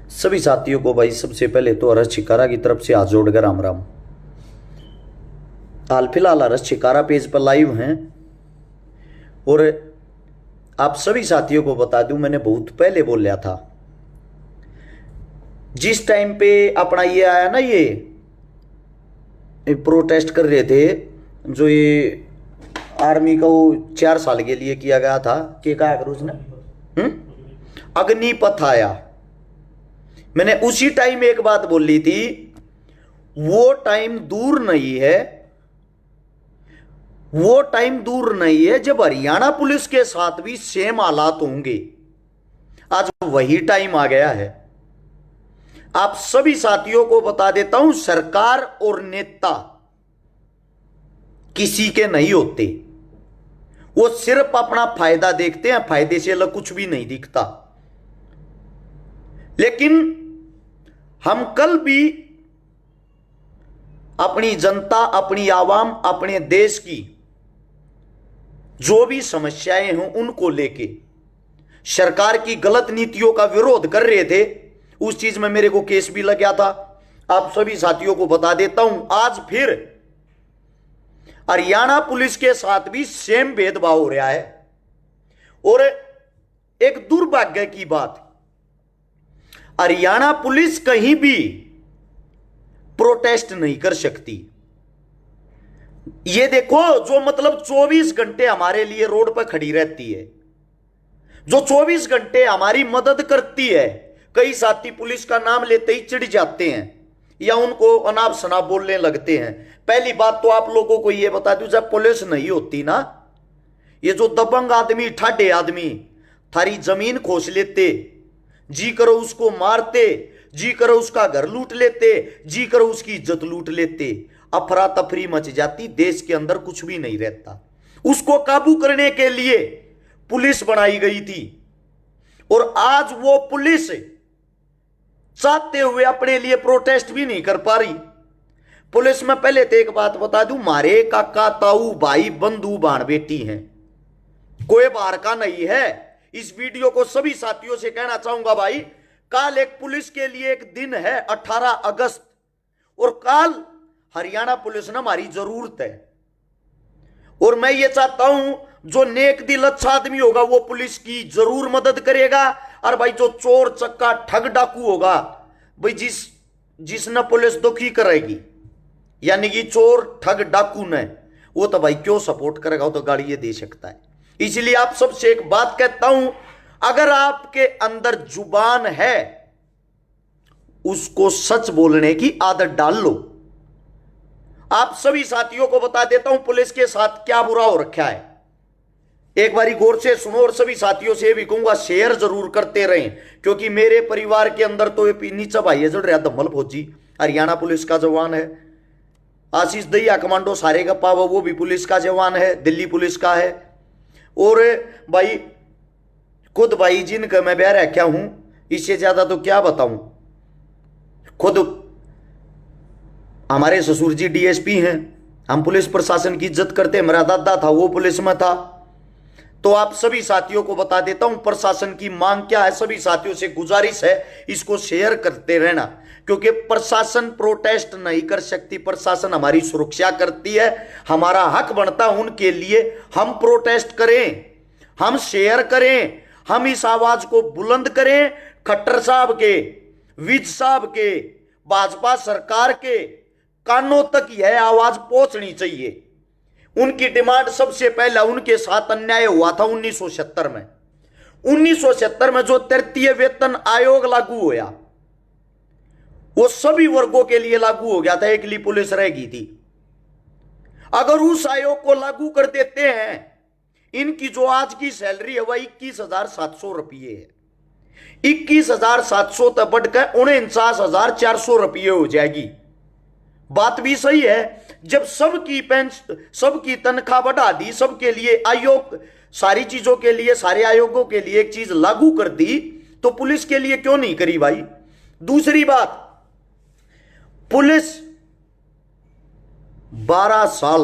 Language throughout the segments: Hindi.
सभी साथियों को भाई सबसे पहले तो अरस शिकारा की तरफ से हाथ जोड़कर राम राम। हाल फिलहाल अरस शिकारा पेज पर लाइव हैं और आप सभी साथियों को बता दूं, मैंने बहुत पहले बोल लिया था, जिस टाइम पे अपना ये आया ना, ये प्रोटेस्ट कर रहे थे, जो ये आर्मी का वो 4 साल के लिए किया गया था, कि क्या करूँ उसने अग्निपथ आया। मैंने उसी टाइम एक बात बोल ली थी, वो टाइम दूर नहीं है, वो टाइम दूर नहीं है जब हरियाणा पुलिस के साथ भी सेम हालात होंगे। आज वही टाइम आ गया है। आप सभी साथियों को बता देता हूं, सरकार और नेता किसी के नहीं होते, वो सिर्फ अपना फायदा देखते हैं, फायदे से अलग कुछ भी नहीं दिखता। लेकिन हम कल भी अपनी जनता, अपनी आवाम, अपने देश की जो भी समस्याएं हों उनको लेके सरकार की गलत नीतियों का विरोध कर रहे थे। उस चीज में मेरे को केस भी लग गया था। आप सभी साथियों को बता देता हूं, आज फिर हरियाणा पुलिस के साथ भी सेम भेदभाव हो रहा है। और एक दुर्भाग्य की बात, हरियाणा पुलिस कहीं भी प्रोटेस्ट नहीं कर सकती। ये देखो, जो मतलब 24 घंटे हमारे लिए रोड पर खड़ी रहती है, जो 24 घंटे हमारी मदद करती है, कई साथी पुलिस का नाम लेते ही चिढ़ जाते हैं या उनको अनाप शनाप बोलने लगते हैं। पहली बात तो आप लोगों को यह बता दूं, जब पुलिस नहीं होती ना, ये जो दबंग आदमी, ठाडे आदमी थारी जमीन खोस लेते, जी करो उसको मारते, जी करो उसका घर लूट लेते, जी करो उसकी इज्जत लूट लेते, अफरा तफरी मच जाती, देश के अंदर कुछ भी नहीं रहता। उसको काबू करने के लिए पुलिस बनाई गई थी और आज वो पुलिस चाहते हुए अपने लिए प्रोटेस्ट भी नहीं कर पा रही। पुलिस में पहले तो एक बात बता दूं, मारे काका ताऊ भाई बंधु भाण बेटी हैं, कोई बाहर का नहीं है। इस वीडियो को सभी साथियों से कहना चाहूंगा भाई, कल एक पुलिस के लिए एक दिन है 18 अगस्त, और कल हरियाणा पुलिस ने हमारी जरूरत है। और मैं ये चाहता हूं, जो नेक दिल अच्छा आदमी होगा वो पुलिस की जरूर मदद करेगा। और भाई जो चोर चक्का ठग डाकू होगा, भाई जिसने पुलिस दुखी करेगी, यानी कि चोर ठग डाकू ने, वो तो भाई क्यों सपोर्ट करेगा, वो तो गाड़ी ये दे सकता है। इसलिए आप सबसे एक बात कहता हूं, अगर आपके अंदर जुबान है, उसको सच बोलने की आदत डाल लो। आप सभी साथियों को बता देता हूं, पुलिस के साथ क्या बुरा हो रखा है, एक बारी गौर से सुनो। और सभी साथियों से भी कहूंगा, शेयर जरूर करते रहें, क्योंकि मेरे परिवार के अंदर तो ये नीचा भाई है, चढ़ रहा धम्मल फौजी, हरियाणा पुलिस का जवान है। आशीष दहिया कमांडो सारे गप्पा, वो भी पुलिस का जवान है, दिल्ली पुलिस का है। और भाई खुद भाई जिनका मैं ब्याह रखा हूं, इससे ज्यादा तो क्या बताऊं। खुद हमारे ससुर जी डीएसपी हैं, हम पुलिस प्रशासन की इज्जत करते हैं, मेरा दादा था वो पुलिस में था। तो आप सभी साथियों को बता देता हूं, प्रशासन की मांग क्या है। सभी साथियों से गुजारिश है, इसको शेयर करते रहना, क्योंकि प्रशासन प्रोटेस्ट नहीं कर सकती, प्रशासन हमारी सुरक्षा करती है। हमारा हक बनता है उनके लिए हम प्रोटेस्ट करें, हम शेयर करें, हम इस आवाज को बुलंद करें। खट्टर साहब के, विज साहब के, भाजपा सरकार के कानों तक यह आवाज पहुंचनी चाहिए। उनकी डिमांड सबसे पहला, उनके साथ अन्याय हुआ था 1970 में। 1970 में जो तृतीय वेतन आयोग लागू हुआ, वो सभी वर्गों के लिए लागू हो गया था, एकली पुलिस रह गई थी। अगर उस आयोग को लागू कर देते हैं, इनकी जो आज की सैलरी है वह 21,700 रुपये है, 21,700 तक बढ़कर 49,400 रुपये हो जाएगी। बात भी सही है, जब सबकी पेंशन, सबकी तनख्वाह बढ़ा दी, सबके लिए आयोग, सारी चीजों के लिए, सारे आयोगों के लिए एक चीज लागू कर दी, तो पुलिस के लिए क्यों नहीं करी भाई। दूसरी बात, पुलिस 12 साल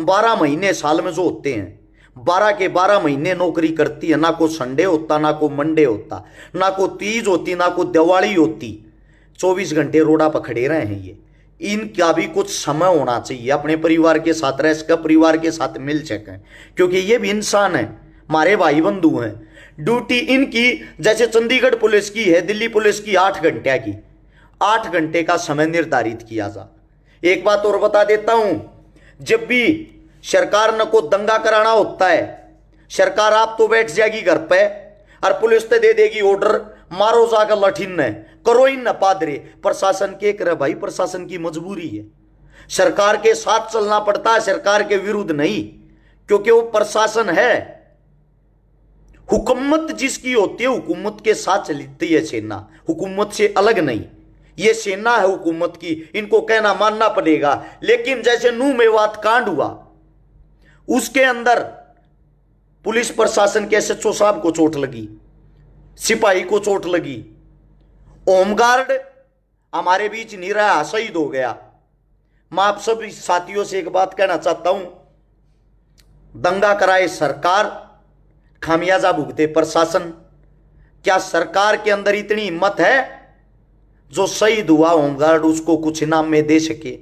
12 महीने साल में जो होते हैं, 12 के 12 महीने नौकरी करती है। ना को संडे होता, ना को मंडे होता, ना को तीज होती, ना को दिवाली होती। 24 घंटे रोडा पर खड़े रहे हैं ये। इनका भी कुछ समय होना चाहिए, अपने परिवार के साथ रह सके, परिवार के साथ मिल सकें, क्योंकि ये भी इंसान है, हमारे भाई बंधु हैं। ड्यूटी इनकी जैसे चंडीगढ़ पुलिस की है, दिल्ली पुलिस की 8 घंटे की, 8 घंटे का समय निर्धारित किया जा। एक बात और बता देता हूं, जब भी सरकार न को दंगा कराना होता है, सरकार आप तो बैठ जाएगी घर पे और पुलिस तो दे देगी ऑर्डर, मारो जाकर लठिन ने, करो इन न पादरे। प्रशासन के करे भाई, प्रशासन की मजबूरी है, सरकार के साथ चलना पड़ता है, सरकार के विरुद्ध नहीं, क्योंकि वो प्रशासन है। हुकूमत जिसकी होती है, हुकूमत के साथ चलती है सेना, हुकूमत से अलग नहीं। ये सेना है हुकूमत की, इनको कहना मानना पड़ेगा। लेकिन जैसे नूह मेवात कांड हुआ, उसके अंदर पुलिस प्रशासन के एसएचओ साहब को चोट लगी, सिपाही को चोट लगी, होमगार्ड हमारे बीच नहीं रहा, शहीद हो गया। मैं आप सब साथियों से एक बात कहना चाहता हूं, दंगा कराए सरकार, खामियाजा भुगते प्रशासन। क्या सरकार के अंदर इतनी हिम्मत है जो शहीद हुआ होमगार्ड उसको कुछ इनाम में दे सके,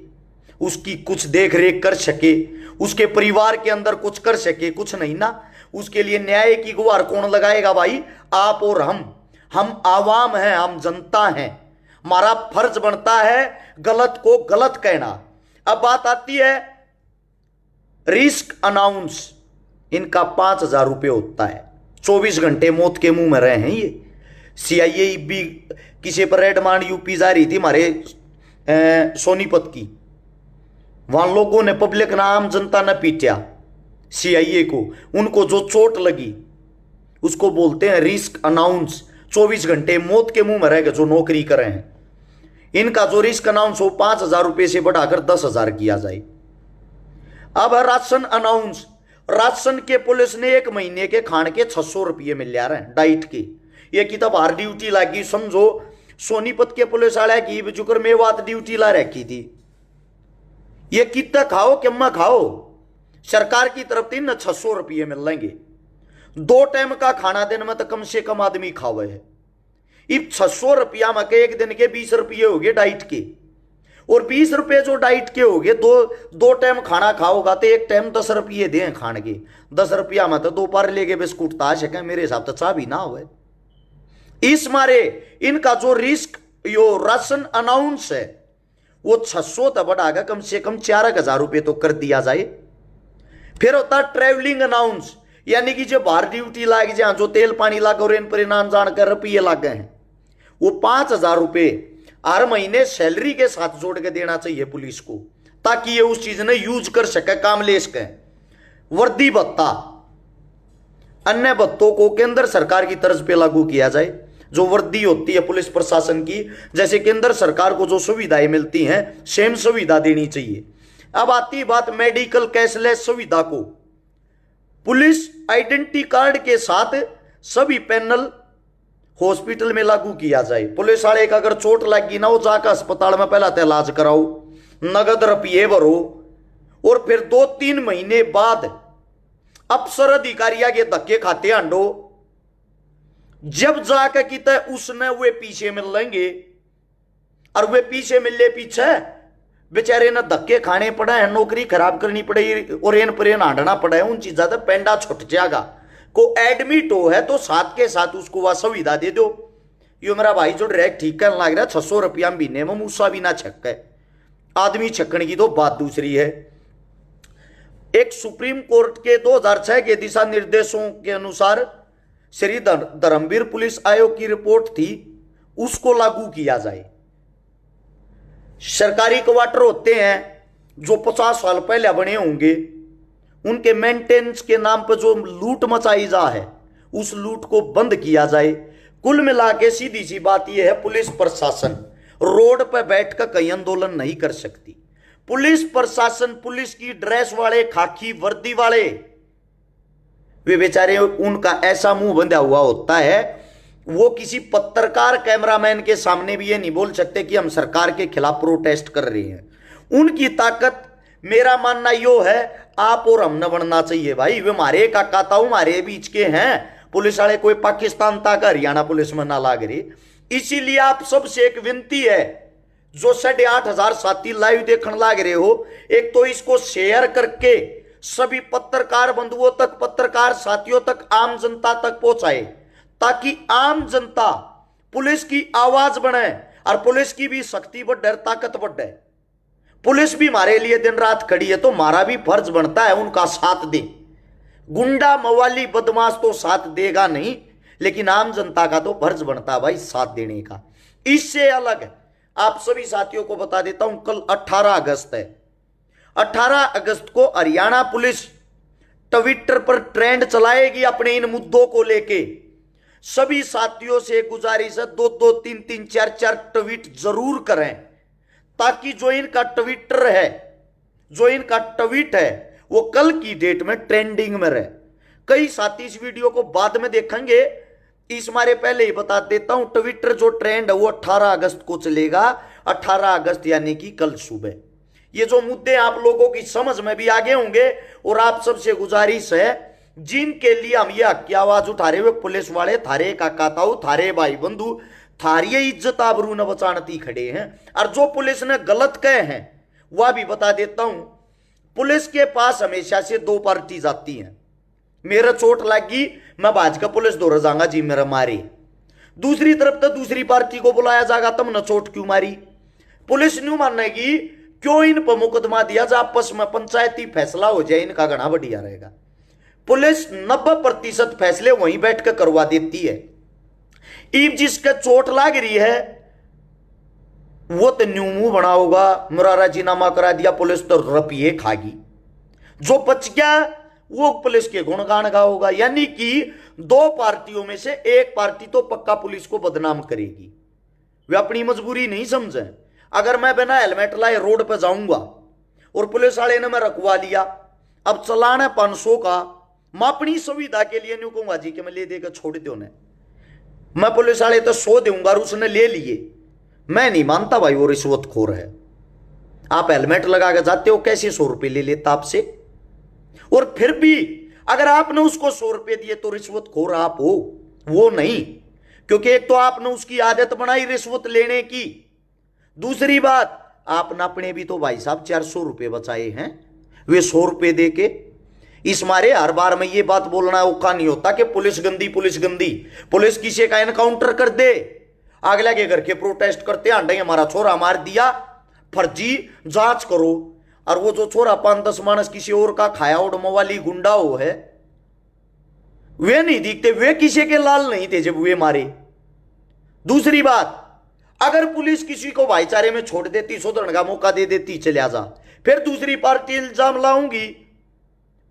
उसकी कुछ देख रेख कर सके, उसके परिवार के अंदर कुछ कर सके? कुछ नहीं ना। उसके लिए न्याय की गुहार कौन लगाएगा भाई? आप और हम आवाम हैं, हम जनता हैं, हमारा फर्ज बनता है गलत को गलत कहना। अब बात आती है रिस्क अनाउंस, इनका 5,000 रुपये होता है। 24 घंटे मौत के मुंह में रहे हैं ये। सीआईए भी किसी पर रेड मांड यूपी जा रही थी हमारे सोनीपत की, वहां लोगों ने, पब्लिक ना, आम जनता ने पीटा सीआईए को। उनको जो चोट लगी उसको बोलते हैं रिस्क अनाउंस। 24 घंटे मौत के मुंह में रहेगा जो नौकरी कर रहे हैं। इनका जो रिस्क अनाउंस हो 5,000 रुपये से बढ़ाकर 10,000 किया जाए। अब है राशन अनाउंस। राशन के पुलिस ने 1 महीने के खाने के 600 रुपये मिल रहे हैं डाइट के। ये की तो बाहर ड्यूटी लगी, समझो सोनीपत के पुलिस वाले की जुकर मेवात ड्यूटी ला रखी थी। ये कितना खाओ किम्मा खाओ, सरकार की तरफ से न 600 रुपये मिल लेंगे। 2 टाइम का खाना दिन में तो कम से कम आदमी खावे है। इब 600 रुपया में के एक दिन के 20 रुपये हो गए डाइट के, और 20 रुपये जो डाइट के हो गए, दो टाइम खाना खाओगा तो एक टाइम 10 रुपये दें खाने के। 10 रुपया में तो 2 पार लेके बिस्कुट ता सके, मेरे हिसाब से चाह भी ना हो। इस मारे इनका जो रिस्क यो राशन अनाउंस है वो 600 तक बढ़ाकर कम से कम 4,000 रुपये तो कर दिया जाए। फिर होता ट्रेवलिंग अनाउंस, यानी कि जो बाहर ड्यूटी लाग जाए, जो तेल पानी लागे और इन पर नाम जानकर रुपये लाग गए हैं, वो 5,000 रुपये हर महीने सैलरी के साथ जोड़ के देना चाहिए पुलिस को, ताकि ये उस चीज ने यूज कर सके, काम ले सके। वर्दी भत्ता, अन्य भत्तों को केंद्र सरकार की तर्ज पे लागू किया जाए। जो वर्दी होती है पुलिस प्रशासन की, जैसे केंद्र सरकार को जो सुविधाएं मिलती हैं, सेम सुविधा देनी चाहिए। अब आती बात मेडिकल कैशलेस सुविधा को। पुलिस आइडेंटिटी कार्ड के साथ सभी पैनल हॉस्पिटल में लागू किया जाए। पुलिस वाले का अगर चोट लगी ना, वो जाकर अस्पताल में पहला इलाज कराओ, नगद रुपये भरो, और फिर 2-3 महीने बाद अफसर अधिकारिया के धक्के खाते हांडो। जब जाकर किता उसने वे पीछे मिल लेंगे, और वे पीछे मिलने पीछे बेचारे ने धक्के खाने पड़े हैं, नौकरी खराब करनी पड़ेगी और एन पर हांडना पड़ा है। उन चीजा से पेंडा छुट जाएगा। को एडमिट हो है तो साथ के साथ उसको वह सुविधा दे दो। यो मेरा भाई जो डायरेक्ट ठीक करने लग रहा है, 600 रुपया महीने में मूसा भी ना छक्का है। आदमी छक्कन की तो बात दूसरी है। एक सुप्रीम कोर्ट के 2006 के दिशा निर्देशों के अनुसार श्री धर्मवीर पुलिस आयोग की रिपोर्ट थी, उसको लागू किया जाए। सरकारी क्वार्टर होते हैं जो 50 साल पहले बने होंगे, उनके मेंटेनेंस के नाम पर जो लूट मचाई जा है, उस लूट को बंद किया जाए। कुल मिला के सीधी सी बात यह है, पुलिस प्रशासन रोड पर बैठकर कहीं आंदोलन नहीं कर सकती। पुलिस प्रशासन, पुलिस की ड्रेस वाले, खाकी वर्दी वाले, वे बेचारे, उनका ऐसा मुंह बंधा हुआ होता है, वो किसी पत्रकार कैमरामैन के सामने भी ये नहीं बोल सकते कि हम सरकार के खिलाफ प्रोटेस्ट कर रहे हैं। उनकी ताकत मेरा मानना यो है आप और हम न बनना चाहिए भाई। वे हमारे काका ताऊ हमारे बीच के हैं, पुलिस वाले कोई पाकिस्तान तक हरियाणा पुलिस में ना लाग रही। इसीलिए आप सबसे एक विनती है, जो 8,500 साथी लाइव देखने लाग रहे हो, एक तो इसको शेयर करके सभी पत्रकार बंधुओं तक, पत्रकार साथियों तक, आम जनता तक पहुंचाए, ताकि आम जनता पुलिस की आवाज बने और पुलिस की भी शक्ति बढ़े, ताकत बढ़े। पुलिस भी हमारे लिए दिन रात खड़ी है, तो हमारा भी फर्ज बनता है उनका साथ दे। गुंडा मवाली बदमाश तो साथ देगा नहीं, लेकिन आम जनता का तो फर्ज बनता है भाई साथ देने का। इससे अलग आप सभी साथियों को बता देता हूं, कल 18 अगस्त है। 18 अगस्त को हरियाणा पुलिस ट्विटर पर ट्रेंड चलाएगी अपने इन मुद्दों को लेके। सभी साथियों से गुजारिश है, 2-2, 3-3, 4-4 ट्वीट जरूर करें, ताकि जो इनका ट्विटर है, जो इनका ट्वीट है, वो कल की डेट में ट्रेंडिंग में रहे। कई साथी इस वीडियो को बाद में देखेंगे, इस मारे पहले ही बता देता हूं, ट्विटर जो ट्रेंड है वो 18 अगस्त को चलेगा। 18 अगस्त यानी कि कल सुबह। ये जो मुद्दे आप लोगों की समझ में भी आगे होंगे, और आप सबसे गुजारिश है, जिनके लिए हम ये हक की आवाज उठा रहे हुए पुलिस वाले, थारे काका ताऊ, थारे भाई बंधु, थारी इज्जत आबरू न बचानती खड़े हैं। और जो पुलिस ने गलत कहे हैं वह भी बता देता हूं, पुलिस के पास हमेशा से 2 पार्टी जाती हैं। मेरा चोट लगी, मैं भाजपा पुलिस दौड़ जाऊंगा जी मेरा मारे। दूसरी तरफ तो दूसरी पार्टी को बुलाया जाएगा, तुम न चोट क्यों मारी। पुलिस न्यू मानेगी क्यों इन पर मुकदमा दिया जा, आपस में पंचायती फैसला हो जाए, इनका घना बढ़िया रहेगा। पुलिस 90% फैसले वहीं बैठकर करवा देती है। ईब जिसका चोट लाग रही है वो तो न्यू मुंह बना होगा, मेरा राजीनामा करा दिया, पुलिस तो रपिए खागी। जो बच गया वो पुलिस के गुणगान गा होगा। यानी कि 2 पार्टियों में से एक पार्टी तो पक्का पुलिस को बदनाम करेगी। वे अपनी मजबूरी नहीं समझे। अगर मैं बिना हेलमेट लाए रोड पर जाऊंगा और पुलिस वाले ने मैं रखवा लिया, अब चलान है 500 का, मैं अपनी सुविधा के लिए न्यू कहूंगा जी कि मैं ले देकर छोड़ दो ने, मैं पुलिस वाले तो 100 दूंगा और उसने ले लिए। मैं नहीं मानता भाई वो रिश्वतखोर है। आप हेलमेट लगा के जाते हो, कैसे 100 रुपए ले लेता आपसे? और फिर भी अगर आपने उसको 100 रुपए दिए तो रिश्वतखोर आप हो, वो नहीं। क्योंकि एक तो आपने उसकी आदत बनाई रिश्वत लेने की, दूसरी बात आपने अपने भी तो भाई साहब 400 रुपए बचाए हैं, वे 100 रुपए दे के। इस मारे हर बार में ये बात बोलना औखा नहीं होता कि पुलिस गंदी, पुलिस गंदी। पुलिस किसी का एनकाउंटर कर दे, अगला के घर के प्रोटेस्ट करते आंडे हमारा छोरा मार दिया, फर्जी जांच करो। और वो जो छोरा 5-10 मानस किसी और का खाया उड़ मवाली गुंडा हो है, वे नहीं दिखते, वे किसी के लाल नहीं थे जब वे मारे। दूसरी बात, अगर पुलिस किसी को भाईचारे में छोड़ देती, सुधरने का मौका दे देती, चले जा, फिर दूसरी पार्टी इल्जाम लाऊंगी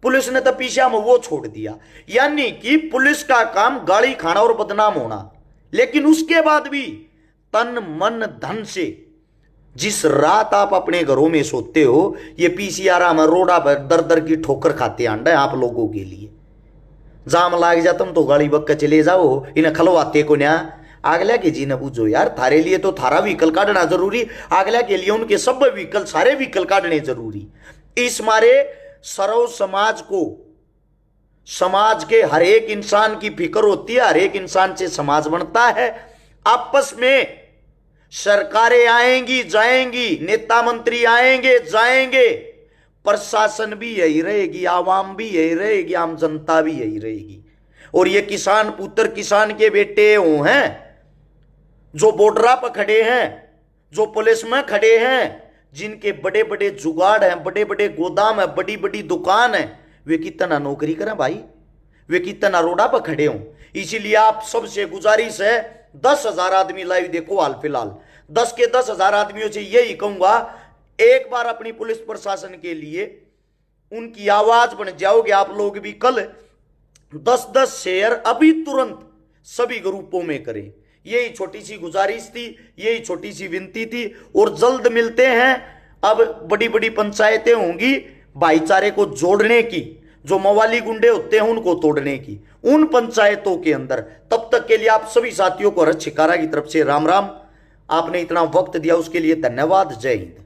पुलिस ने तो पीछे में वो छोड़ दिया। यानी कि पुलिस का काम गाली खाना और बदनाम होना। लेकिन उसके बाद भी तन मन धन से जिस रात आप अपने घरों में सोते हो, ये पीसीआर में रोडा पर दर दर की ठोकर खाते आंडा आप लोगों के लिए। जाम लाग जा तुम तो गाड़ी बक्का चले जाओ, इन्हें खलवाते को न्या आगला के जी ने पूछो यार, थारे लिए तो थारा व्हीकल काटना जरूरी, आगला के लिए उनके सब व्हीकल, सारे व्हीकल काटने जरूरी। इस मारे सर्व समाज को, समाज के हर एक इंसान की फिक्र होती है, हर एक इंसान से समाज बनता है। आपस में सरकारें आएंगी जाएंगी, नेता मंत्री आएंगे जाएंगे, प्रशासन भी यही रहेगी, आवाम भी यही रहेगी, आम जनता भी यही रहेगी। और ये किसान पुत्र, किसान के बेटे वो हैं जो बॉर्डर पर खड़े हैं, जो पुलिस में खड़े हैं, जिनके बड़े बड़े जुगाड़ हैं, बड़े बड़े गोदाम है, बड़ी बड़ी दुकान है, वे कितना नौकरी करें भाई, वे कितना रोडा पर खड़े हों। इसीलिए आप सबसे गुजारिश है, 10,000 आदमी लाइव देखो हाल फिलहाल, 10 के 10,000 आदमियों से यही कहूंगा, एक बार अपनी पुलिस प्रशासन के लिए उनकी आवाज बन जाओगे आप लोग भी। कल 10-10 शेयर अभी तुरंत सभी ग्रुपों में करें। यही छोटी सी गुजारिश थी, यही छोटी सी विनती थी। और जल्द मिलते हैं। अब बड़ी बड़ी पंचायतें होंगी भाईचारे को जोड़ने की, जो मवाली गुंडे होते हैं उनको तोड़ने की, उन पंचायतों के अंदर। तब तक के लिए आप सभी साथियों को हर्ष शिकारा की तरफ से राम राम। आपने इतना वक्त दिया उसके लिए धन्यवाद। जय हिंद।